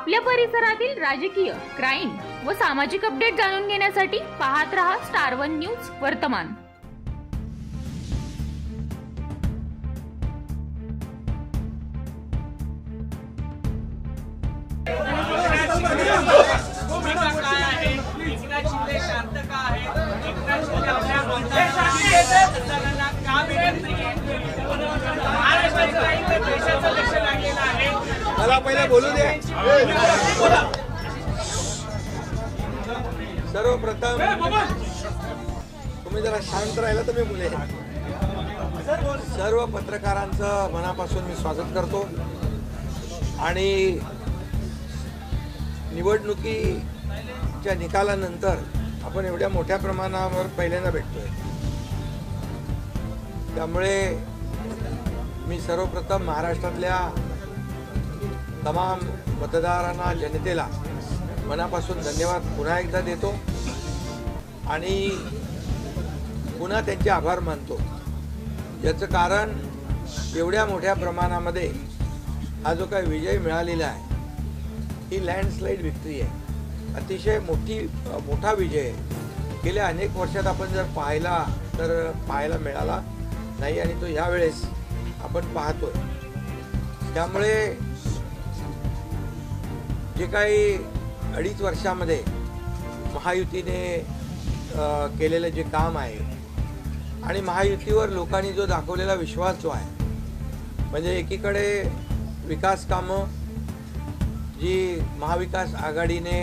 आपल्या परिसरातील राजकीय, क्राईम व सामाजिक अपडेट जाणून घेण्यासाठी पाहत रहा स्टार वन न्यूज वर्तमान। मला पहिले बोलू दे। सर्वप्रथम तुम्ही जरा शांत राहिला तर मी बोलेन। सर्व पत्रकारांचं मनापासून मी स्वागत करतो आणि निवडणुकीच्या निकालानंतर आपण एवढ्या मोठ्या प्रमाणावर पहिल्यांदा भेटतोय, त्यामुळे मी सर्वप्रथम महाराष्ट्रातल्या तमाम मतदारांना, जनतेला मनापासून धन्यवाद पुन्हा एकदा देतो आणि पुन्हा त्यांचे आभार मानतो। याचं कारण एवढ्या मोठ्या प्रमाणामध्ये हा जो काही विजय मिळालेला आहे ही लँडस्लाइड विक्ट्री आहे, अतिशय मोठा विजय आहे। गेल्या अनेक वर्षात आपण जर पाहायला मिळाला नाही आणि तो यावेळेस आपण पाहतोय। त्यामुळे जे काही 2.5 वर्षामध्ये महायुतीने केलेलं जे काम आहे आणि महायुतीवर लोकांनी जो दाखवलेला विश्वास जो आहे, म्हणजे एकीकडे विकास कामं जी महाविकास आघाडीने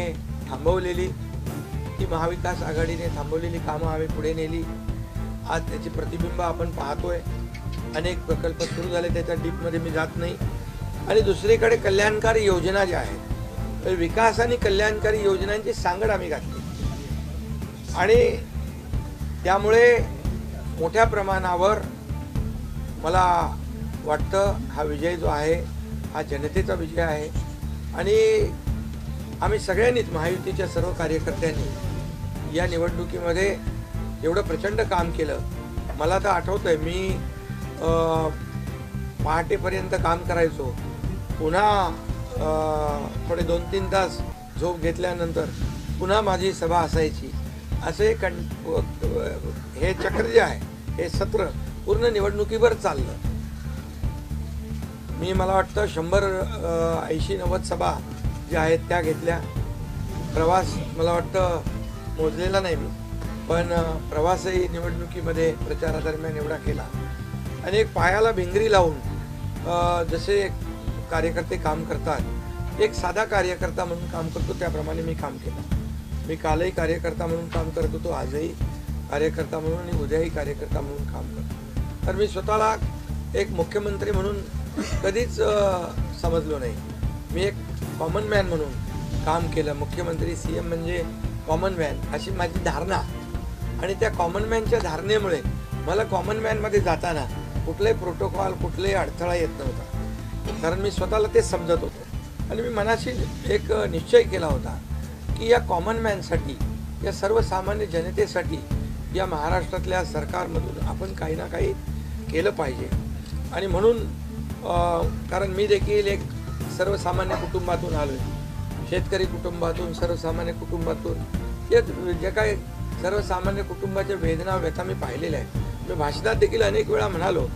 थांबवलेली, ती महाविकास आघाडीने थांबवलेली कामं आम्ही पुढे नेली। आज त्याची प्रतिबिंब आपण पाहतोय, अनेक प्रकल्प सुरू झाले, त्याच्या डीपमध्ये मी जात नाही। आणि दुसरीकडे कल्याणकारी योजना ज्या आहेत, विकास आणि कल्याणकारी योजनांची सांगड आम्ही घातली आणि त्यामुळे मोठ्या प्रमाणावर मला वाटतं हा विजय जो आहे हा जनतेचा विजय आहे। आणि आम्ही सगळ्यांनीच, महायुतीच्या सर्व कार्यकर्त्यांनी या निवडणुकीमध्ये एवढं प्रचंड काम केलं। मला तर आठवतंय मी पहाटेपर्यंत काम करायचो, पुन्हा थोडे 2-3 तास झोप घेतल्यानंतर पुन्हा माझी सभा असायची। असे हे चक्र जे आहे, हे सत्र पूर्ण निवडणुकीवर चाललं। मला वाटतं 100-80-90 सभा ज्या आहेत त्या घेतल्या। प्रवास मला वाटतं मोजलेला नाही मी, पण प्रवासही निवडणुकीमध्ये प्रचारादरम्यान एवढा केला। अनेक पायाला भिंगरी लावून जसे कार्यकर्ते काम करतात, एक साधा कार्यकर्ता म्हणून काम करतो त्याप्रमाणे मी काम केलं। मी कालही कार्यकर्ता म्हणून काम करत होतो, आजही कार्यकर्ता म्हणून आणि उद्याही कार्यकर्ता म्हणून काम करतो। तर मी स्वतःला एक मुख्यमंत्री म्हणून कधीच समजलो नाही, मी एक कॉमन मॅन म्हणून काम केलं। मुख्यमंत्री CM म्हणजे कॉमन मॅन अशी माझी धारणा, आणि त्या कॉमन मॅनच्या धारणेमुळे मला कॉमन मॅनमध्ये जाताना कुठलाही प्रोटोकॉल, कुठलाही अडथळा येत नव्हता, कारण मी स्वतःला ते समजत होतो। आणि मी मनाशी एक निश्चय केला होता की या कॉमन मॅनसाठी, या सर्वसामान्य जनतेसाठी या महाराष्ट्रातल्या सरकारमधून आपण काही ना काही केलं पाहिजे। आणि म्हणून कारण मी देखील एक सर्वसामान्य कुटुंबातून आलो आहे, शेतकरी कुटुंबातून, सर्वसामान्य कुटुंबातून, जे काही सर्वसामान्य कुटुंबाच्या वेदना, व्यथा मी पाहिलेल्या आहेत। मी भाषणात देखील अनेक वेळा म्हणालो,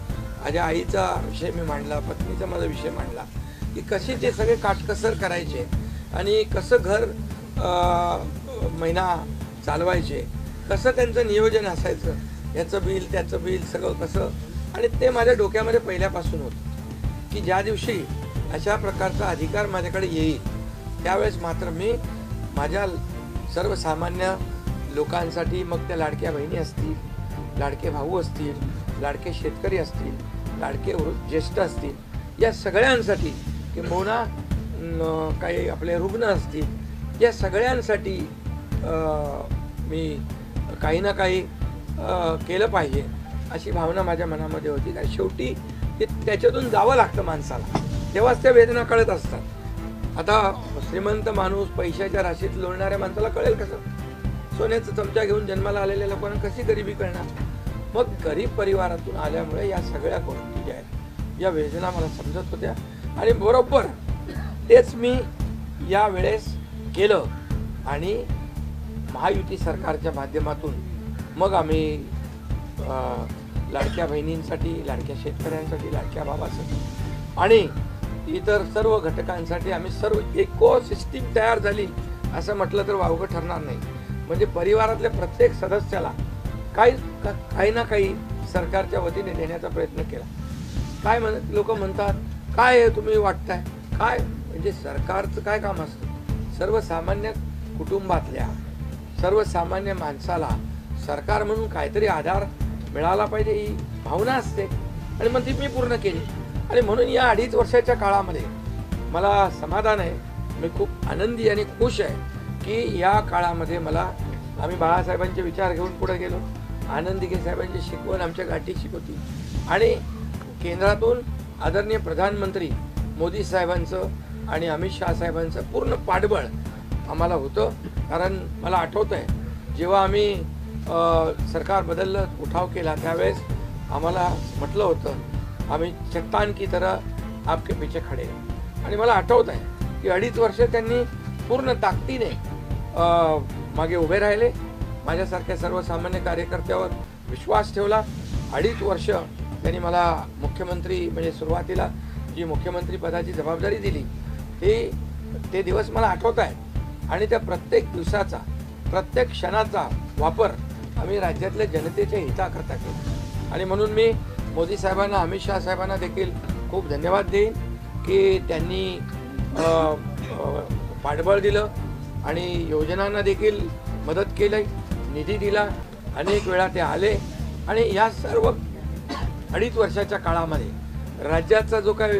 माझ्या आईचा विषय मी मांडला, पत्नीचा माझा विषय मांडला की कसे ते सगळे काटकसर करायचे आणि कसं घर महिना चालवायचे, कसं त्यांचं नियोजन असायचं, याचं बिल त्याचं बिल सगळं कसं। आणि ते माझ्या डोक्यामध्ये पहिल्यापासून होतं की ज्या दिवशी अशा प्रकारचा अधिकार माझ्याकडे येईल त्यावेळेस मात्र मी माझ्या सर्वसामान्य लोकांसाठी, मग त्या लाडक्या बहिणी असतील, लाडके भाऊ असतील, लाडके शेतकरी असतील, लाडके ज्येष्ठ असतील, या सगळ्यांसाठी, किंबहुना काही आपले रुग्ण असतील, या सगळ्यांसाठी मी काही ना काही केलं पाहिजे अशी भावना माझ्या मनामध्ये होती। आणि शेवटी त्याच्यातून जावं लागतं माणसाला, तेव्हाच त्या वेदना कळत असतात। आता श्रीमंत माणूस, पैशाच्या राशीत लोळणाऱ्या माणसाला कळेल कसं? सोन्याचा चमचा घेऊन जन्माला आलेल्या लोकांना कशी गरिबी कळणार? मग गरीब परिवारातून आल्यामुळे या सगळ्या गोष्टी ज्या आहेत, या वेदना मला समजत होत्या आणि बरोबर तेच मी यावेळेस केलं आणि महायुती सरकारच्या माध्यमातून मग आम्ही लाडक्या बहिणींसाठी, लाडक्या शेतकऱ्यांसाठी, लाडक्या भावासाठी आणि इतर सर्व घटकांसाठी आम्ही सर्व इकोसिस्टीम तयार झाली असं म्हटलं तर वावगं ठरणार नाही. म्हणजे परिवारातल्या प्रत्येक सदस्याला काही ना काही सरकारच्या वतीने देण्याचा प्रयत्न केला. काय लोक म्हणतात, काय तुम्ही वाटताय काय, म्हणजे सरकारचं काय काम असतं? सर्वसामान्य कुटुंबातल्या सर्वसामान्य माणसाला सरकार म्हणून काहीतरी आधार मिळाला पाहिजे ही भावना असते आणि मग ती मी पूर्ण केली. आणि म्हणून या 2.5 वर्षाच्या काळामध्ये मला समाधान आहे. मी खूप आनंदी आणि खुश आहे की या काळामध्ये आम्ही बाळासाहेबांचे विचार घेऊन पुढे गेलो. आनंद दिघे साहेबांची शिकवण आमच्या गाठी शिकवती आणि केंद्रातून आदरणीय प्रधानमंत्री मोदी साहेबांचं आणि अमित शहा साहेबांचं पूर्ण पाठबळ आम्हाला होतं. कारण मला आठवतं आहे जेव्हा आम्ही सरकार बदललं, उठाव केला, त्यावेळेस आम्हाला म्हटलं होतं आम्ही चट्टान की तरह आपके पीछे खडे. आणि मला आठवत आहे की 2.5 वर्ष त्यांनी पूर्ण ताकदीने मागे उभे राहिले. माझ्यासारख्या सर्वसामान्य कार्यकर्त्यावर विश्वास ठेवला. 2.5 वर्ष त्यांनी मला मुख्यमंत्री म्हणजे सुरुवातीला जी मुख्यमंत्री पदाची जबाबदारी दिली ते दिवस मला आठवत आहे. आणि त्या प्रत्येक दिवसाचा, प्रत्येक क्षणाचा वापर आम्ही राज्यातल्या जनतेच्या हिताकरता केला. आणि म्हणून मी मोदी साहेबांना, अमित शहा साहेबांना देखील खूप धन्यवाद देईन की त्यांनी पाठबळ दिलं आणि योजनांना देखील मदत केली, निधी दिला. अनेक वेळा ते आले आणि या सर्व 2.5 वर्षाच्या काळामध्ये राज्याचा जो काही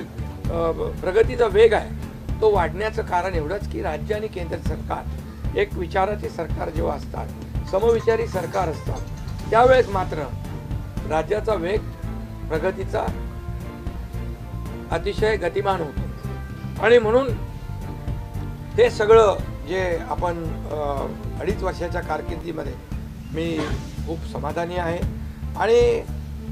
प्रगतीचा वेग आहे तो वाढण्याचं कारण एवढंच की राज्य आणि केंद्र सरकार एक विचाराचे सरकार जेव्हा असतात, समविचारी सरकार असतात, त्यावेळेस मात्र राज्याचा वेग प्रगतीचा अतिशय गतिमान होतो. आणि म्हणून हे सगळं जे आपण 2.5 वर्षाच्या कारकिर्दीमध्ये मी खूप समाधानी आहे. आणि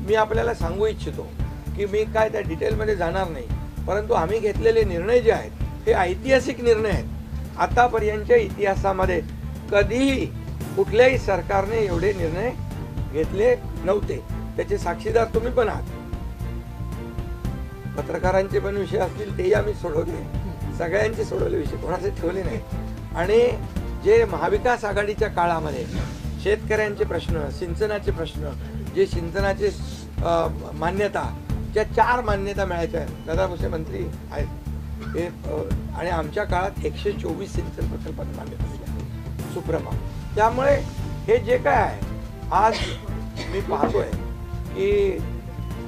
मी आपल्याला सांगू इच्छितो की मी काय त्या डिटेलमध्ये जाणार नाही, परंतु आम्ही घेतलेले निर्णय जे आहेत हे ऐतिहासिक निर्णय आहेत. आतापर्यंतच्या इतिहासामध्ये कधीही कुठल्याही सरकारने एवढे निर्णय घेतले नव्हते. त्याचे साक्षीदार तुम्ही पण आहात. पत्रकारांचे पण विषय असतील तेही आम्ही सोडवले, सगळ्यांचे सोडवले विषय, कोणाचे ठेवले नाही. आणि जे महाविकास आघाडीच्या काळामध्ये शेतकऱ्यांचे प्रश्न, सिंचनाचे प्रश्न, जे सिंचनाचे मान्यता, ज्या 4 मान्यता मिळायच्या आहेत, दादा भुसे मंत्री आहेत हे, आणि आमच्या काळात 124 सिंचन प्रकल्पांना मान्यता दिल्या सुप्रमा. त्यामुळे हे जे काय आहे आज मी पाहतोय की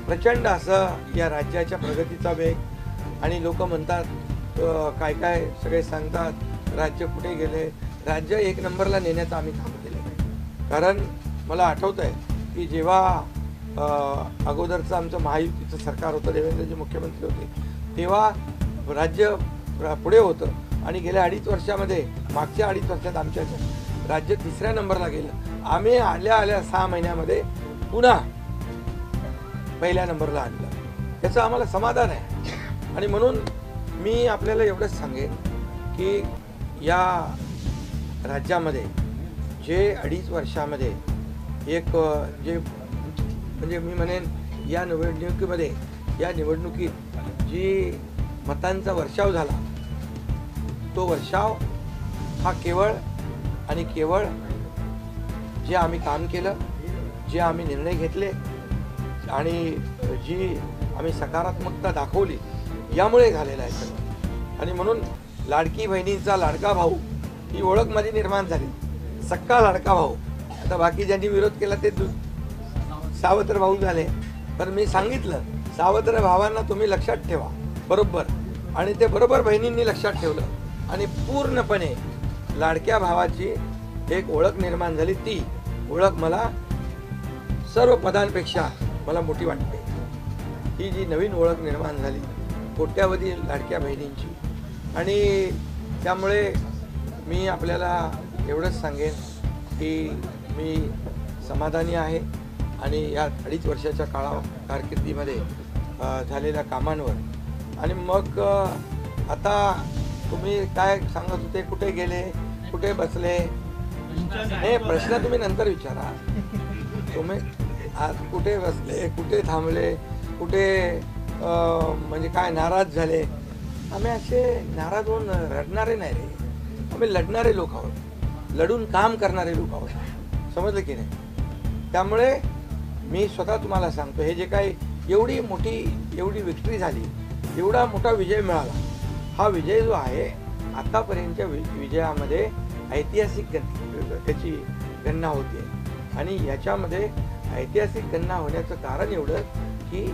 प्रचंड असं या राज्याच्या प्रगतीचा वेग. आणि लोक म्हणतात काय काय सगळे सांगतात राज्य कुठे गेले. राज्य 1 नंबरला नेण्याचं आम्ही काम केलं. कारण मला आठवतं आहे की जेव्हा अगोदरचं आमचं महायुतीचं सरकार होतं, देवेंद्रजी मुख्यमंत्री होते, तेव्हा राज्य पुढे होतं आणि गेल्या 2.5 वर्षामध्ये, मागच्या 2.5 वर्षात आमच्या राज्य 3ऱ्या नंबरला गेलं. आम्ही आल्या 6 महिन्यामध्ये पुन्हा 1ल्या नंबरला आणलं. याचं आम्हाला समाधान आहे. आणि म्हणून मी आपल्याला एवढंच सांगेन की या राज्यामध्ये जे 2.5 वर्षामध्ये एक जे म्हणजे मी म्हणेन या निवडणुकीत जी मतांचा वर्षाव झाला, तो वर्षाव हा केवळ आणि केवळ जे आम्ही काम केलं, जे आम्ही निर्णय घेतले आणि जी आम्ही सकारात्मकता दाखवली यामुळे झालेला आहे सगळं. आणि म्हणून लाडकी बहिणींचा लाडका भाऊ ही ओळख माझी निर्माण झाली. सक्का लाडका भाऊ. आता बाकी ज्यांनी विरोध केला ते सावत्र भाऊ झाले. पण मी सांगितलं सावत्र भावांना तुम्ही लक्षात ठेवा बरोबर. आणि ते बरोबर बहिणींनी लक्षात ठेवलं आणि पूर्णपणे लाडक्या भावाची एक ओळख निर्माण झाली. ती ओळख मला सर्व पदांपेक्षा मला मोठी वाटते. ही जी नवीन ओळख निर्माण झाली कोट्यावधी लाडक्या बहिणींची. आणि त्यामुळे मी आपल्याला एवढंच सांगेन की मी समाधानी आहे आणि या 2.5 वर्षाच्या कारकिर्दीमध्ये झालेल्या कामांवर. आणि मग आता तुम्ही काय सांगत होते, कुठे गेले, कुठे बसले? नाही, प्रश्न तुम्ही नंतर विचारा. तुम्ही आज कुठे बसले, कुठे थांबले, कुठे म्हणजे काय नाराज झाले? आम्ही असे नाराज होऊन रडणारे नाही रे, आम्ही लढणारे लोक आहोत, लढून काम करणारे लोक आहोत. समजलं की नाही? त्यामुळे मी स्वतः तुम्हाला सांगतो, हे जे काही एवढी विक्ट्री झाली, एवढा मोठा विजय मिळाला, हा विजय जो आहे आतापर्यंतच्या विजयामध्ये ऐतिहासिक त्याची गणना होते. आणि याच्यामध्ये ऐतिहासिक गणना होण्याचं कारण एवढं की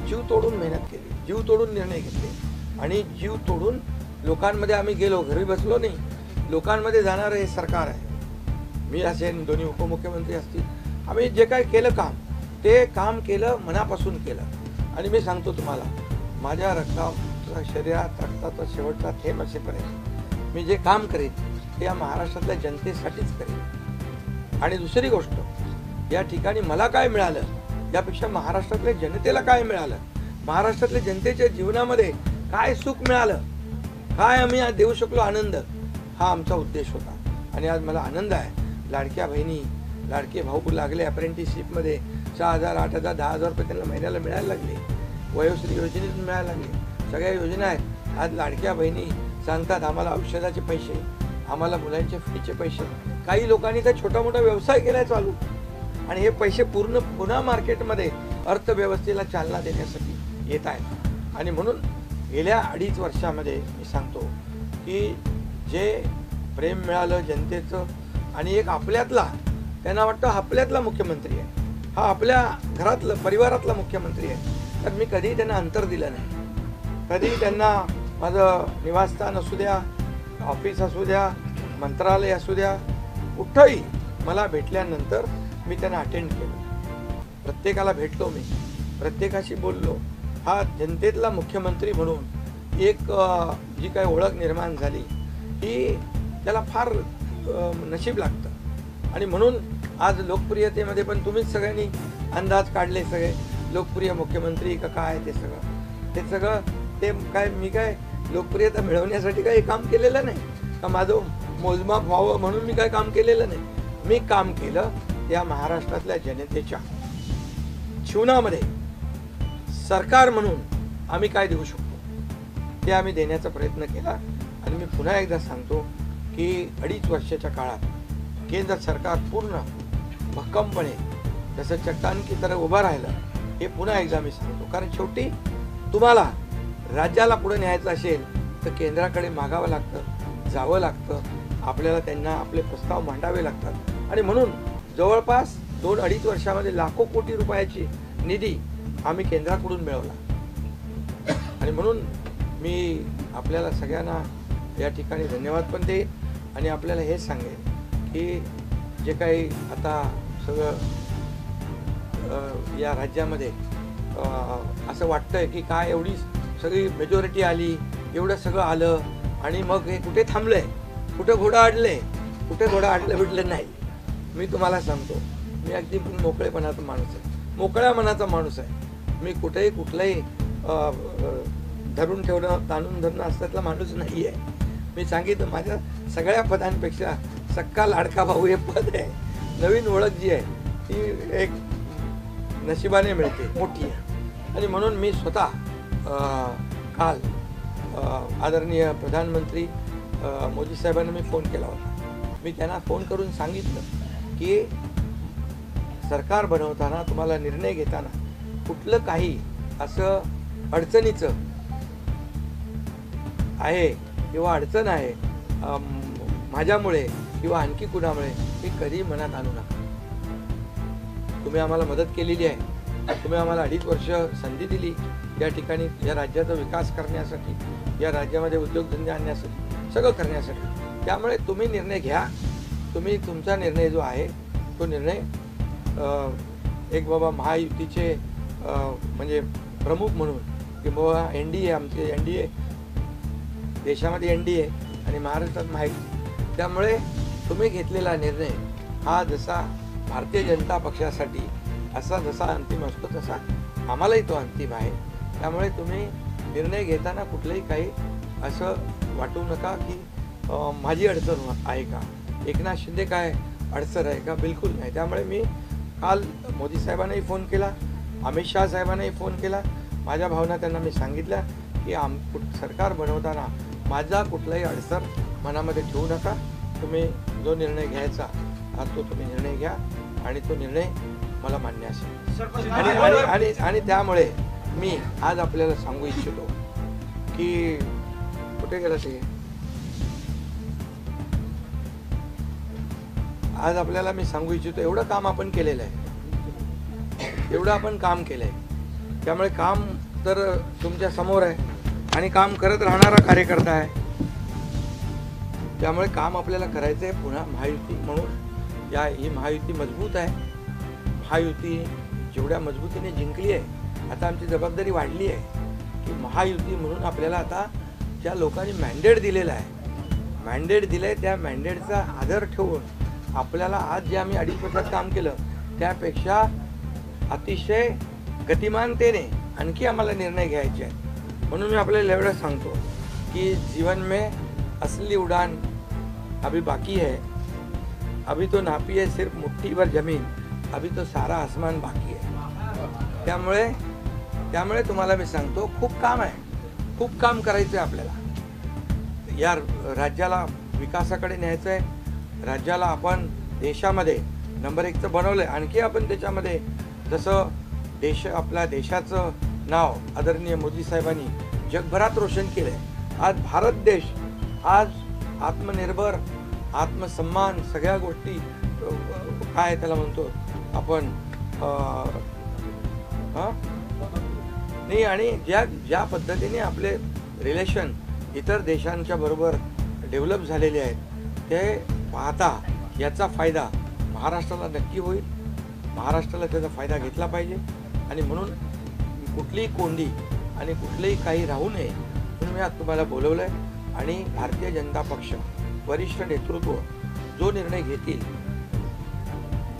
जीव तोडून मेहनत केली, जीव तोडून निर्णय घेतले आणि जीव तोडून लोकांमध्ये आम्ही गेलो, घरी बसलो नाही, लोकांमध्ये जाणारं हे सरकार आहे. मी असेल, दोन्ही उपमुख्यमंत्री असतील, आम्ही जे काय केलं काम, ते काम केलं, मनापासून केलं. आणि मी सांगतो तुम्हाला, माझ्या शरीरात रक्ताचा शेवटचा थेंब असेपर्यंत मी जे काम करेन ते या महाराष्ट्रातल्या जनतेसाठीच करेन. आणि दुसरी गोष्ट, या ठिकाणी मला काय मिळालं यापेक्षा महाराष्ट्रातल्या जनतेला काय मिळालं, महाराष्ट्रातल्या जनतेच्या जीवनामध्ये काय सुख मिळालं, काय आम्ही आज देऊ शकलो आनंद, हा आमचा उद्देश होता. आणि आज मला आनंद आहे, लाडक्या बहिणी, लाडके भाऊ लागले अप्रेंटिसशिपमध्ये, 6,000, 8,000, 10,000 रुपये त्यांना महिन्याला मिळायला लागले, वयोश्री योजनेतून मिळायला लागले, सगळ्या योजना आहेत. आज लाडक्या बहिणी सांगतात आम्हाला औषधाचे पैसे, आम्हाला मुलांच्या फीचे पैसे. काही लोकांनी तर छोटा मोठा व्यवसाय केलाय चालू, आणि हे पैसे पुन्हा मार्केटमध्ये अर्थव्यवस्थेला चालना देण्यासाठी येत आहेत. आणि म्हणून गेल्या 2.5 वर्षामध्ये मी सांगतो की जे प्रेम मिळालं जनतेचं, आणि एक आपल्यातला, त्यांना वाटतं आपल्यातला मुख्यमंत्री आहे, हा आपल्या घरातला परिवारातला मुख्यमंत्री आहे. तर मी कधीही त्यांना अंतर दिलं नाही. कधीही त्यांना माझं निवासस्थान असू द्या, ऑफिस असू द्या, मंत्रालय असू द्या, कुठंही मला भेटल्यानंतर मी त्यांना अटेंड केलं. प्रत्येकाला भेटलो, मी प्रत्येकाशी बोललो. हा जनतेतला मुख्यमंत्री म्हणून एक जी काही ओळख निर्माण झाली, ही त्याला फार नशीब लागतं. आणि म्हणून आज लोकप्रियतेमध्ये पण तुम्हीच सगळ्यांनी अंदाज काढले, सगळे लोकप्रिय मुख्यमंत्री का काय, ते सगळं ते काय, मी काय लोकप्रियता मिळवण्यासाठी काही काम केलेलं नाही, का माझं मोजमाप व्हावं म्हणून मी काय काम केलेलं नाही. मी काम केलं या महाराष्ट्रातल्या जनतेच्या जीवनामध्ये सरकार म्हणून आम्ही काय देऊ शकतो ते आम्ही देण्याचा प्रयत्न केला. आणि मी पुन्हा एकदा सांगतो की 2.5 वर्षाच्या काळात केंद्र सरकार पूर्ण भक्कमपणे जसं चट्टान की तरह उभं राहिलं, हे पुन्हा एकदा मी सांगतो. कारण शेवटी तुम्हाला राज्याला पुढे न्यायचं असेल तर केंद्राकडे मागावं लागतं, जावं लागतं, आपल्याला त्यांना आपले प्रस्ताव मांडावे लागतात. आणि म्हणून जवळपास 2-2.5 वर्षामध्ये लाखो कोटी रुपयाची निधी आम्ही केंद्राकडून मिळवला. आणि म्हणून मी आपल्याला सगळ्यांना या ठिकाणी धन्यवाद पण देईन. आणि आपल्याला हे सांगेन की जे काही आता सगळं या राज्यामध्ये असं वाटतंय की काय एवढी सगळी मेजॉरिटी आली, एवढं सगळं आलं, आणि मग हे कुठे थांबलंय, कुठे घोडा अडले, कुठे घोडा अडलं भेटलं नाही. मी तुम्हाला सांगतो, मी अगदी मोकळेपणाचा माणूस आहे, मोकळ्या मनाचा माणूस आहे. मी कुठेही कुठलंही धरून ठेवणं, ताणून धरणं असल्यातला माणूस नाही आहे. मी सांगितलं, माझ्या सगळ्या पदांपेक्षा सक्का लाडका भाऊ हे पद आहे. नवीन ओळख जी आहे ती एक नशिबाने मिळते, मोठी आहे. आणि म्हणून मी स्वतः काल आदरणीय प्रधानमंत्री मोदी साहेबांना मी फोन केला होता. मी त्यांना फोन करून सांगितलं की सरकार बनवताना, तुम्हाला निर्णय घेताना कुठलं काही असं अडचणीचं आहे किंवा अडचण आहे माझ्यामुळे किंवा आणखी कुणामुळे, हे कधी मनात आणू नका. तुम्ही आम्हाला मदत केलेली आहे, तुम्ही आम्हाला 2.5 वर्ष संधी दिली या ठिकाणी या राज्याचा विकास करण्यासाठी, या राज्यामध्ये उद्योगधंदे आणण्यासाठी, सगळं करण्यासाठी. त्यामुळे तुम्ही निर्णय घ्या. तुम्ही तुमचा निर्णय जो आहे तो निर्णय एक बाबा महायुतीचे म्हणजे प्रमुख म्हणून, की बाबा NDA, आमचे NDA, देशामध्ये NDA आणि महाराष्ट्रात महायुती. त्यामुळे तुम्ही घेतलेला निर्णय हा जसा भारतीय जनता पक्षासाठी जसा अंतिम असतो तसा आम्हालाही तो अंतिम आहे. त्यामुळे तुम्ही निर्णय घेताना कुठलंही काही असं वाटू नका की माझी अडचण आहे का, एकनाथ शिंदे काय अडचण आहे का, बिलकुल नाही. त्यामुळे मी काल मोदी साहेबांनाही फोन केला, अमित शहा साहेबांनाही फोन केला. माझ्या भावना त्यांना मी सांगितल्या की सरकार बनवताना माझा कुठलाही अडसर मनामध्ये ठेवू नका. तुम्ही जो निर्णय घ्यायचा तो तुम्ही निर्णय घ्या आणि तो निर्णय मला मान्य असेल. आणि त्यामुळे मी आज आपल्याला सांगू इच्छितो की कुठे गेला ते, आज आपल्याला मी सांगू इच्छितो एवढं काम आपण केलेलं आहे, एवढं आपण काम केलं आहे. त्यामुळे काम तर तुमच्या समोर आहे आणि काम करत राहणारा कार्यकर्ता आहे. त्यामुळे काम आपल्याला करायचं आहे. पुन्हा महायुती म्हणून ही महायुती मजबूत आहे. महायुती जेवढ्या मजबूतीने जिंकली आहे, आता आमची जबाबदारी वाढली आहे की महायुती म्हणून आपल्याला आता ज्या लोकांनी मॅन्डेट दिलेला आहे, मॅन्डेट दिलं आहे, त्या मॅन्डेटचा आदर ठेवून आपल्याला आज जे आम्ही 2.5 वर्षात काम केलं त्यापेक्षा अतिशय गतिमानतेने आणखी आम्हाला निर्णय घ्यायचे आहेत. म्हणून मी आपल्याला एवढं सांगतो कि जीवन में असली उड़ान अभी बाकी है, अभी तो नापी है सिर्फ मुट्ठी भर जमीन, अभी तो सारा आसमान बाकी है. त्यामुळे तुम्हाला मी सांगतो खूप काम आहे, खूप काम करायचं आहे आपल्याला. या राज्याला विकासाकडे न्यायचं आहे. राज्याला आपण देशामध्ये नंबर 1चं बनवलं आहे. आणखी आपण त्याच्यामध्ये जसं आपल्या देशाचं नाव आदरणीय मोदी साहेबांनी जगभरात रोशन केलं आहे. आज भारत देश आज आत्मनिर्भर, आत्मसन्मान सगळ्या गोष्टी काय त्याला म्हणतो आपण नाही. आणि ज्या पद्धतीने आपले रिलेशन इतर देशांच्या बरोबर डेव्हलप झालेले आहेत ते पाहता याचा फायदा महाराष्ट्राला नक्की होईल. महाराष्ट्राला त्याचा फायदा घेतला पाहिजे आणि म्हणून कुठलीही कोंडी आणि कुठलेही काही राहू नये म्हणून मी आज तुम्हाला बोलवलं आहे. आणि भारतीय जनता पक्ष वरिष्ठ नेतृत्व जो निर्णय घेतील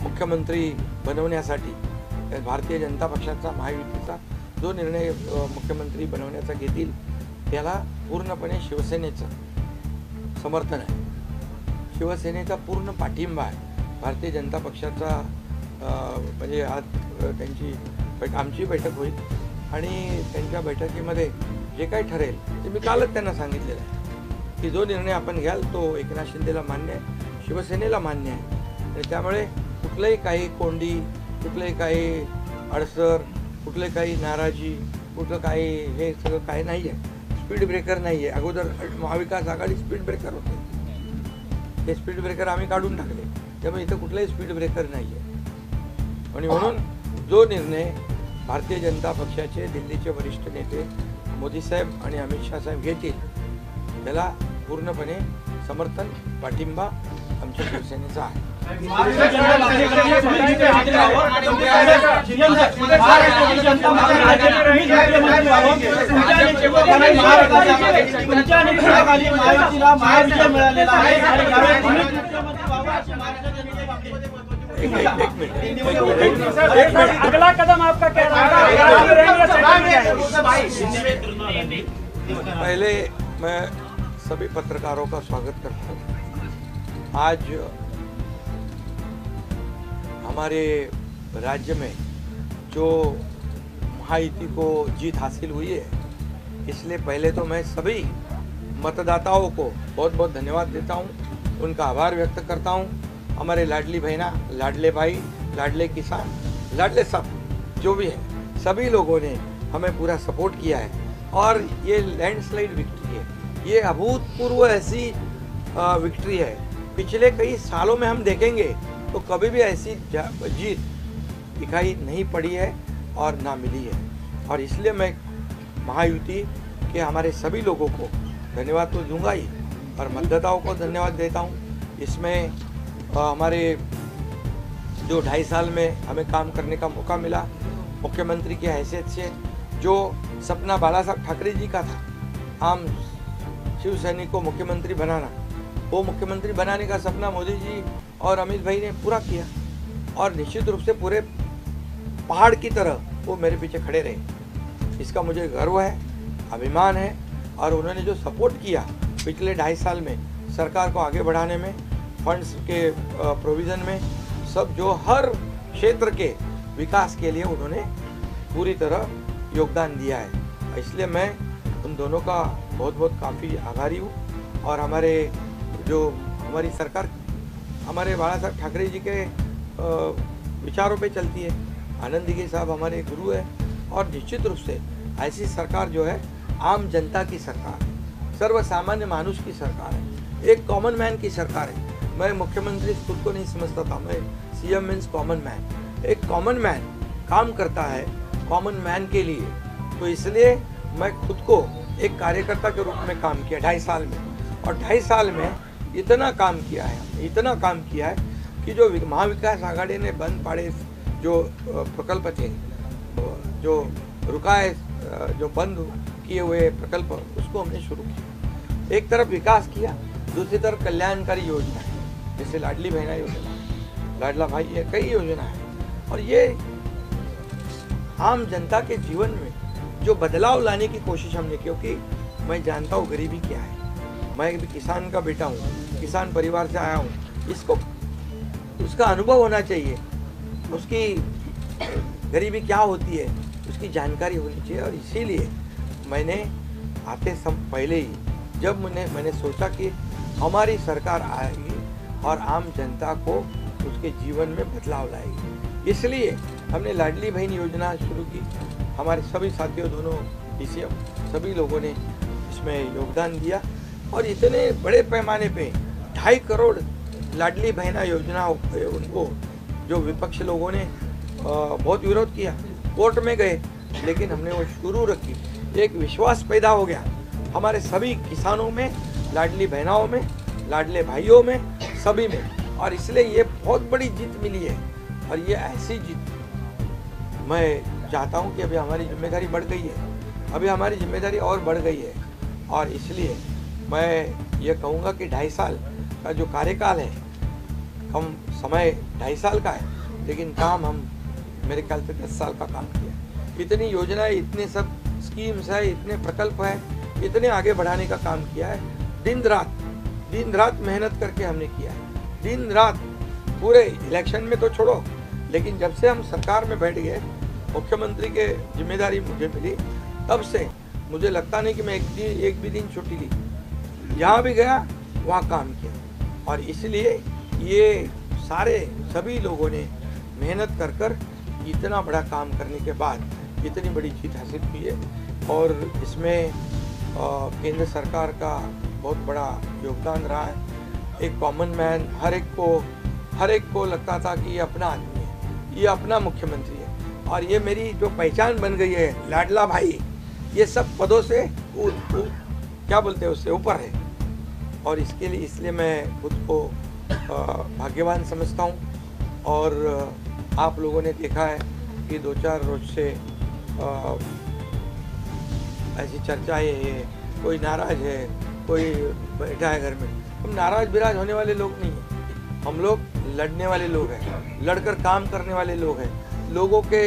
मुख्यमंत्री बनवण्यासाठी, भारतीय जनता पक्षाचा महायुतीचा जो निर्णय मुख्यमंत्री बनवण्याचा घेतील त्याला पूर्णपणे शिवसेनेचं समर्थन आहे, शिवसेनेचा पूर्ण पाठिंबा आहे. भारतीय जनता पक्षाचा म्हणजे आज आमची बैठक होईल आणि त्यांच्या बैठकीमध्ये जे काही ठरेल ते मी कालच त्यांना सांगितलेलं आहे की जो निर्णय आपण घ्याल तो एकनाथ शिंदेला मान्य आहे, शिवसेनेला मान्य आहे. आणि त्यामुळे कुठलंही काही कोंडी, कुठलंही काही अडसर, कुठले काही नाराजी, कुठलं काही हे सगळं काही नाही आहे. स्पीड ब्रेकर नाही आहे. अगोदर महाविकास आघाडी स्पीड ब्रेकर होते, ते स्पीड ब्रेकर आम्ही काढून टाकले. त्यामुळे इथं कुठलाही स्पीड ब्रेकर नाही आहे. आणि म्हणून जो निर्णय भारतीय जनता पक्षाचे दिल्लीचे वरिष्ठ नेते मोदी साहेब आणि अमित शहा साहेब घेतील त्याला पूर्णपणे समर्थन, पाठिंबा आमच्या शिवसेनेचा आहे. अगला कदम आपका क्या पहले मैं सभी पत्रकारों का स्वागत करता हूँ. आज हमारे राज्य में जो महायुति को जीत हासिल हुई है, इसलिए पहले तो मैं सभी मतदाताओं को बहुत बहुत धन्यवाद देता हूँ, उनका आभार व्यक्त करता हूँ. हमारे लाडली बहना, लाडले भाई, लाडले किसान, लाडले सब जो भी है, सभी लोगों ने हमें पूरा सपोर्ट किया है और ये लैंडस्लाइड विक्ट्री है. ये अभूतपूर्व ऐसी विक्ट्री है. पिछले कई सालों में हम देखेंगे तो कभी भी ऐसी जीत दिखाई नहीं पड़ी है और ना मिली है. और इसलिए मैं महायुति के हमारे सभी लोगों को धन्यवाद तो दूंगा ही और मतदाताओं को धन्यवाद देता हूँ. इसमें हमारे जो 2.5 साल में हमें काम करने का मौका मिला, मुख्यमंत्री की हैसियत से जो सपना बाला साहब ठाकरे जी का था, आम शिवसैनिक को मुख्यमंत्री बनाना, वो मुख्यमंत्री बनाने का सपना मोदी जी और अमित भाई ने पूरा किया. और निश्चित रूप से पूरे पहाड़ की तरह वो मेरे पीछे खड़े रहे. इसका मुझे गर्व है, अभिमान है और उन्होंने जो सपोर्ट किया पिछले 2.5 साल में सरकार को आगे बढ़ाने में, फंड्स के प्रोविज़न में, सब जो हर क्षेत्र के विकास के लिए उन्होंने पूरी तरह योगदान दिया है। इसलिए मैं उन दोनों का बहुत बहुत काफ़ी आभारी हूँ। और हमारी सरकार हमारे बाला साहब ठाकरे जी के विचारों पे चलती है। आनंद दिघे साहब हमारे गुरु है और निश्चित रूप से ऐसी सरकार जो है आम जनता की सरकार है, सर्वसामान्य मानुष की सरकार है, एक कॉमन मैन की सरकार है। मैं मुख्यमंत्री खुद को नहीं समझता था, मैं सीएम मीन्स कॉमन मैन। एक कॉमन मैन काम करता है कॉमन मैन के लिए, तो इसलिए मैं खुद को एक कार्यकर्ता के रूप में काम किया 2.5 साल में। और 2.5 साल में इतना काम किया है कि जो महाविकास आघाड़ी ने बंद पड़े जो प्रकल्प थे, जो रुकाए, जो बंद किए हुए प्रकल्प, उसको हमने शुरू किया। एक तरफ विकास किया, दूसरी तरफ कल्याणकारी योजना है, जैसे लाडली बहना योजना, लाडला भाई, ये कई योजना है। और ये आम जनता के जीवन में जो बदलाव लाने की कोशिश हमने, क्योंकि मैं जानता हूँ गरीबी क्या है। मैं भी किसान का बेटा हूँ, किसान परिवार से आया हूँ। इसको उसका अनुभव होना चाहिए, उसकी गरीबी क्या होती है उसकी जानकारी होनी चाहिए। और इसीलिए मैंने आते पहले ही जब मैंने सोचा कि हमारी सरकार आएगी और आम जनता को उसके जीवन में बदलाव लाएगी, इसलिए हमने लाडली बहन योजना शुरू की। हमारे सभी साथियों, दोनों डीसीएम, सभी लोगों ने इसमें योगदान दिया और इतने बड़े पैमाने पे 2.5 करोड़ लाडली बहना योजना उनको जो विपक्ष लोगों ने बहुत विरोध किया, कोर्ट में गए, लेकिन हमने वो शुरू रखी। एक विश्वास पैदा हो गया हमारे सभी किसानों में, लाडली बहनाओं में, लाडले भाइयों में, सभी में। और इसलिए ये बहुत बड़ी जीत मिली है। और ये ऐसी जीत मैं चाहता हूँ कि अभी हमारी जिम्मेदारी बढ़ गई है, अभी हमारी जिम्मेदारी और बढ़ गई है। और इसलिए मैं ये कहूँगा कि 2.5 साल का जो कार्यकाल है, कम समय 2.5 साल का है, लेकिन काम हम मेरे ख्याल से 10 साल का काम किया। इतनी योजनाएं, इतने सब स्कीम्स है, इतने प्रकल्प है, इतने आगे बढ़ाने का काम किया है। दिन रात मेहनत करके हमने किया है, दिन रात। पूरे इलेक्शन में तो छोड़ो, लेकिन जब से हम सरकार में बैठ गए, मुख्यमंत्री के जिम्मेदारी मुझे मिली, तब से मुझे लगता नहीं कि मैं एक भी दिन छुट्टी ली। जहाँ भी गया वहाँ काम किया। और इसलिए ये सभी लोगों ने मेहनत कर इतना बड़ा काम करने के बाद इतनी बड़ी जीत हासिल की है। और इसमें केंद्र सरकार का बहुत बड़ा योगदान रहा है। एक कॉमन मैन, हर एक को लगता था कि ये अपना आदमी है, ये अपना मुख्यमंत्री है। और ये मेरी जो पहचान बन गई है, लाडला भाई, ये सब पदों से क्या बोलते हैं उससे ऊपर है। और इसलिए मैं खुद को भाग्यवान समझता हूँ। और आप लोगों ने देखा है कि 2-4 रोज से ऐसी चर्चाएं है, कोई नाराज है, कोई बैठा है घर में। हम नाराज बिराज होने वाले लोग नहीं हैं, हम लोग लड़ने वाले लोग हैं, लड़कर काम करने वाले लोग हैं, लोगों के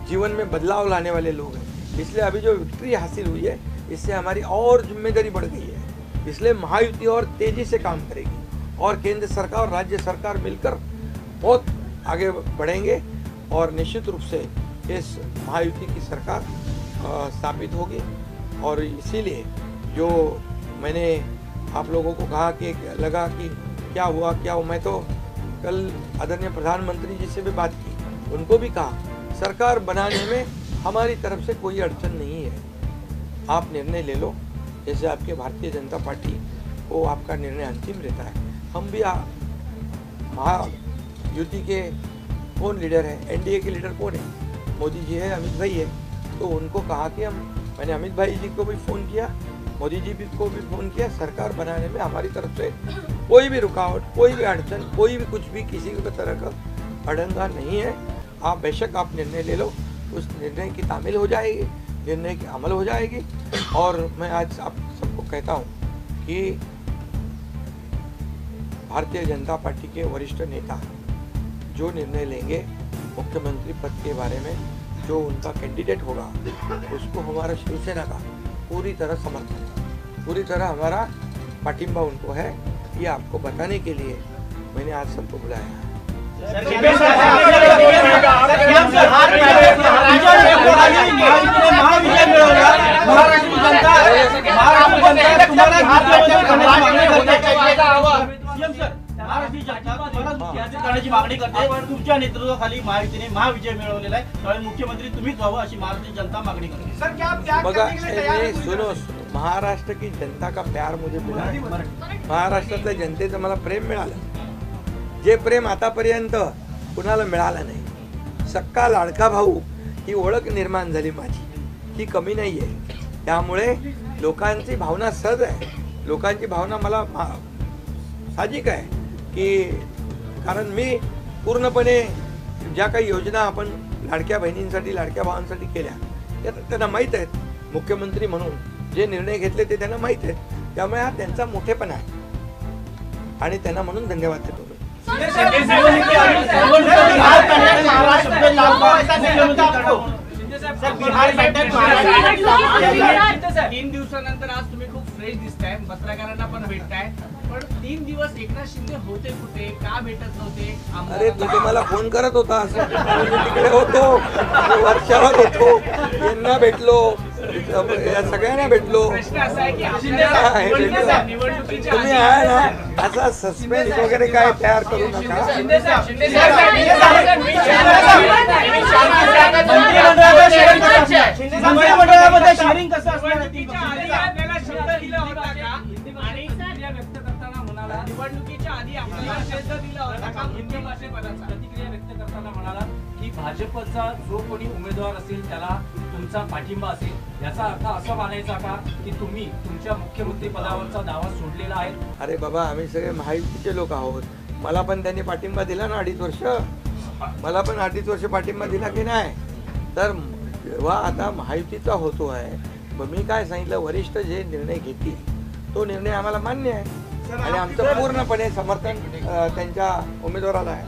जीवन में बदलाव लाने वाले लोग हैं। इसलिए अभी जो विक्ट्री हासिल हुई है, इससे हमारी और जिम्मेदारी बढ़ गई है। इसलिए महायुति और तेजी से काम करेगी और केंद्र सरकार और राज्य सरकार मिलकर बहुत आगे बढ़ेंगे और निश्चित रूप से इस महायुति की सरकार स्थापित होगी। और इसीलिए जो मैंने आप लोगों को कहा कि लगा कि क्या हुआ, मैं तो कल आदरणीय प्रधानमंत्री जी से भी बात की, उनको भी कहा सरकार बनाने में हमारी तरफ से कोई अड़चन नहीं है, आप निर्णय ले लो। जैसे आपके भारतीय जनता पार्टी को आपका निर्णय अंतिम रहता है, हम भी महायुति के कौन लीडर है, एनडीए के लीडर कौन है, मोदी जी है, अमित भाई है। तो उनको कहा कि मैंने अमित भाई जी को भी फ़ोन किया, मोदी जी को भी फ़ोन किया, सरकार बनाने में हमारी तरफ से कोई भी रुकावट, कोई भी अड़चन, कोई भी कुछ भी किसी भी तरह का अड़ंगा नहीं है। आप बेशक आप निर्णय ले लो, उस निर्णय की तामील हो जाएगी, निर्णय की अमल हो जाएगी। और मैं आज आप सबको कहता हूँ कि भारतीय जनता पार्टी के वरिष्ठ नेता जो निर्णय लेंगे मुख्यमंत्री पद के बारे में, जो उनका कैंडिडेट होगा, उसको हमारा शिवसेना का पूरी तरह समर्थन है। पूरी तरह हमारा पाटिंबा उनको है, ये आपको बताने के लिए मैंने आज सबको बुलाया। मागणी करते तुमच्या नेतृत्वाखाली महायुतीने महाविजय मिळवलेला आहे, त्यामुळे मुख्यमंत्री तुम्हीच व्हावं अशी महाराष्ट्र जनता मागणी करते। बघा सुनो, महाराष्ट्र की जनता का प्यार मुझे मिला है, महाराष्ट्रातल्या जनतेचं मला प्रेम मिळालं, जे प्रेम आतापर्यंत कुणाला मिळालं नाही। सक्का लाडका भाऊ ही ओळख निर्माण झाली माझी, ही कमी नाही आहे। त्यामुळे लोकांची भावना सहज आहे, लोकांची भावना मला साहजिक आहे की कारण मी पूर्णपणे ज्या काही योजना आपण लाडक्या बहिणींसाठी लाडक्या भावांसाठी केल्या त्या त्यांना माहीत आहेत, मुख्यमंत्री म्हणून जे निर्णय घेतले ते त्यांना माहीत आहेत, त्यामुळे हा त्यांचा मोठेपणा आहे आणि त्यांना म्हणून धन्यवाद देतो। तीन दिवसानंतर आज तुम्ही खूप फ्रेश दिसताय, पत्रकारांना पण भेटताय, पण 3 दिवस एकनाथ शिंदे होते कुठे, का भेटत नव्हते? अरे तू मला फोन करत होता, तिकडे होतो, वर्षावर होतो, यांना भेटलो, या सगळ्यांना भेटलो। तुम्ही आहे ना असा सस्पेन्स वगैरे काय तयार करू नका। शेअरिंग कसं असणार? निवडणुकीच्या आधी आपल्याला शब्द दिला होता का प्रतिक्रिया व्यक्त करताना म्हणाला की भाजपचा जो कोणी उमेदवार असेल त्याला तुमचा पाठिंबा असेल, याचा अर्थ असा मानायचा का की तुम्ही तुमच्या मुख्यमंत्री पदावरचा दावा सोडलेला आहे? अरे बाबा, आम्ही सगळे महायुतीचे लोक आहोत, मला पण त्यांनी पाठिंबा दिला ना 2.5 वर्ष, मला पण 2.5 वर्ष पाठिंबा दिला की नाही? तर जेव्हा आता महायुतीचा होतो आहे, मग मी काय सांगितलं, वरिष्ठ जे निर्णय घेतील तो निर्णय आम्हाला मान्य आहे आणि आमचं पूर्णपणे समर्थन त्यांच्या उमेदवाराला आहे।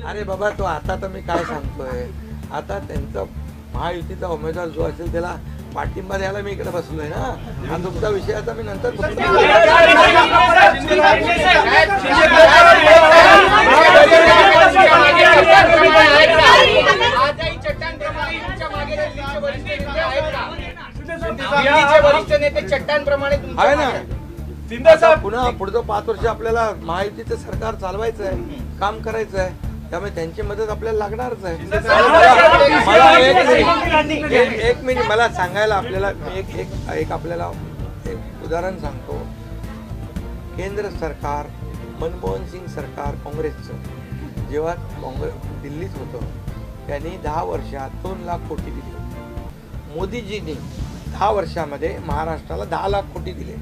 अरे बाबा, तो आता तर मी काय सांगतोय, आता त्यांचा महायुतीचा उमेदवार जो असेल त्याला पाठिंबा द्यायला मी इकडे बसलोय ना। हा तुमचा विषयाचा मी नंतर आहे ना। पुन्हा पुढचं 5 वर्ष आपल्याला महायुतीचं सरकार चालवायचं आहे, काम करायचं आहे, त्यामुळे त्यांची मदत आपल्याला लागणारच आहे। मला एक मिनिट मला सांगायला, आपल्याला एक आपल्याला एक उदाहरण सांगतो। केंद्र सरकार, मनमोहन सिंग सरकार काँग्रेसचं जेव्हा दिल्लीत होतं, त्यांनी 10 वर्षात 2 लाख कोटी दिले। मोदीजींनी 10 वर्षामध्ये महाराष्ट्राला 10 लाख कोटी दिले,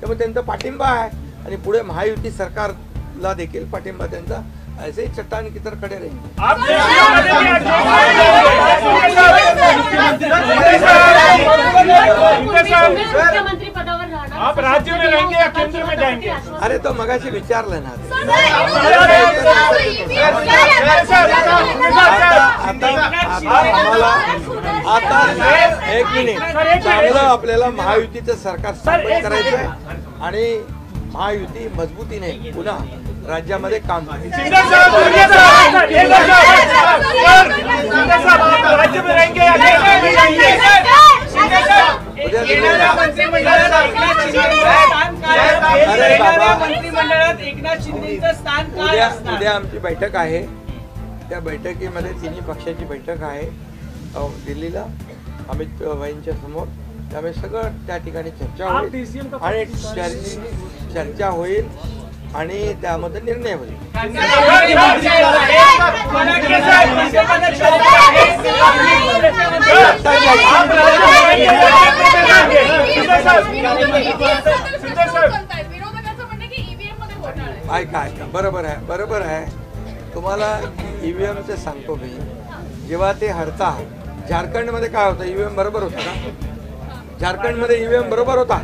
त्यामुळे त्यांचा पाठिंबा आहे आणि पुढे महायुती सरकारला देखील पाठिंबा त्यांचा ऐसे चट्टान की तरह खड़े रहेंगे। मुख्यमंत्री पदावर राहणार, आप राज्य में रहेंगे या केंद्र में जाएंगे? अरे तो मगाशी विचारलं ना, आता 1 मिनिट, चांगलं आपल्याला महायुतीचं सरकार स्थापन करायचं आहे आणि महायुती मजबूतीने पुन्हा राज्यामध्ये काम उद्या आमची बैठक आहे, त्या बैठकीमध्ये तिन्ही पक्षाची बैठक आहे दिल्लीला अमित भाईंच्या समोर, त्यामुळे सगळं त्या ठिकाणी चर्चा होईल आणि चर्चा होईल आणि त्यामध्ये निर्णय होईल। ऐका बरोबर आहे, तुम्हाला ईव्हीएमचं सांगतो मी, जेव्हा ते हरता झारखंडमध्ये काय होतं, ईव्हीएम बरोबर होतं का? झारखंडमध्ये ईव्हीएम बरोबर होता,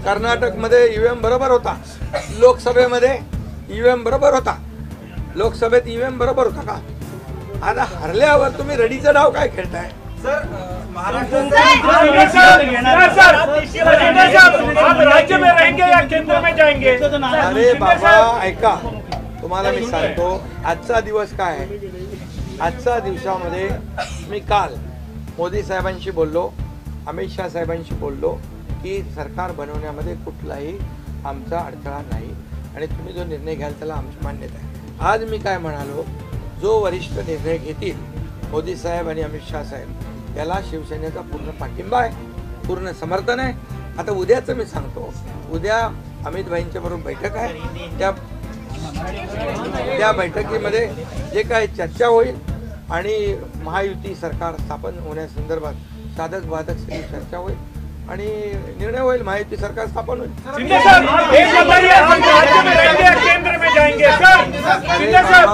कर्नाटकमध्ये ईव्हीएम बरोबर होता, लोकसभेमध्ये ईव्हीएम बरोबर होता, लोकसभेत ईव्हीएम बरोबर होता का? आता हरल्यावर तुम्ही रडीचा डाव काय खेळताय? आप राज्य में रहेंगे या केंद्र में जाएंगे? अरे बाबा ऐका, तुम्हाला मी सांगतो आजचा दिवस काय आहे. आजच्या दिवसामध्ये मी काल मोदी साहेबांशी बोललो, अमित शाह साहेबांशी बोललो की सरकार बनवण्यामध्ये कुठलाही आमचा अडथळा नाही आणि तुम्ही जो निर्णय घ्याल त्याला आमची मान्यता आहे. आज मी काय म्हणालो, जो वरिष्ठ निर्णय घेतील मोदी साहेब आणि अमित शाह साहेब याला शिवसेनेचा पूर्ण पाठिंबा आहे, पूर्ण समर्थन आहे. आता उद्याचं मी सांगतो, उद्या अमित भाईंच्या बरोबर बैठक आहे, त्या बैठकीमध्ये जे काय चर्चा होईल आणि महायुती सरकार स्थापन होण्यासंदर्भात साधक बाधक सगळी चर्चा होईल आणि निर्णय होईल, महायुती सरकार स्थापन होईल. शिंदे साहब, एक बताइए, आप राज्य में रहेंगे या केंद्र में जाएंगे? सर, शिंदे साहब,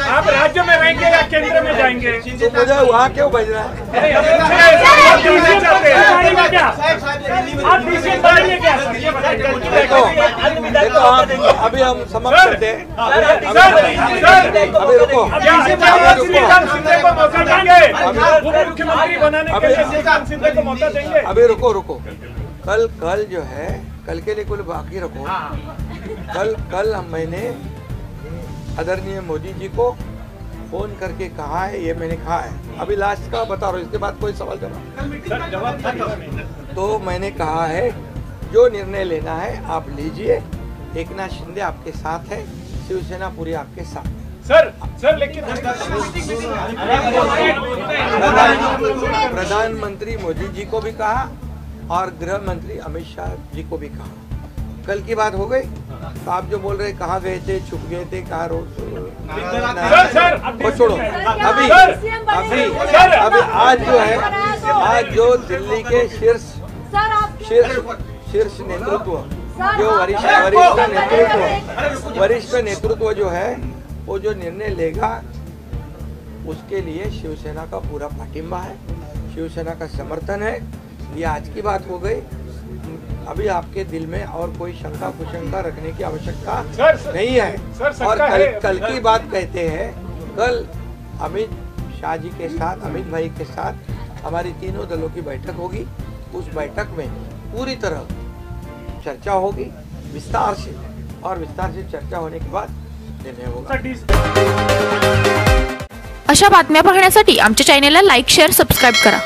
आप राज्य में रहेंगे या केंद्र में जाएंगे? तो मुझे वहाँ क्यों भेजना है? आप डिसीजन बदलेंगे क्या? ये बताइए। देखो अभी हम समाप्त करते हैं, अभी रुको, क्या श्रीकांत शिंदे को मौका देंगे? उप मुख्यमंत्री बनाने के लिए श्रीकांत शिंदे को मौका देंगे? अभी रुको, कल जो है, कल के लिए कुल बाकी रखो. कल मैंने आदरणीय मोदी जी को फोन करके कहा है, ये मैंने कहा है, अभी लास्ट का बता रहा हूँ, इसके बाद कोई सवाल जवाब. तो मैंने कहा है जो निर्णय लेना है आप लीजिए, एकनाथ शिंदे आपके साथ है, शिवसेना पूरी आपके साथ है. सर लेकिन प्रधानमंत्री मोदी जी को भी कहा और गृह मंत्री अमित शाह जी को भी कहा. कल की बात हो गई. तो आप जो बोल रहे कहाँ गए थे, छुप गए थे, कहाँ रोज वो छोड़ो. अभी आज जो है, आज जो दिल्ली के शीर्ष नेतृत्व, जो वरिष्ठ नेतृत्व जो है, वो जो निर्णय लेगा उसके लिए शिवसेना का पूरा पाठिंबा है, शिवसेना का समर्थन है. ये आज की बात हो गई. अभी आपके दिल में और कोई शंका कुशंका रखने की आवश्यकता नहीं है. और कल की बात कहते हैं, कल अमित शाह जी के साथ, अमित भाई के साथ हमारी तीनों दलों की बैठक होगी. उस बैठक में पूरी तरह चर्चा होगी विस्तार से, और विस्तार से चर्चा होने के बाद निर्णय होगा. अशा बातम्या पाहण्यासाठी आमच्या चॅनेलला लाईक, शेअर, सबस्क्राईब करा.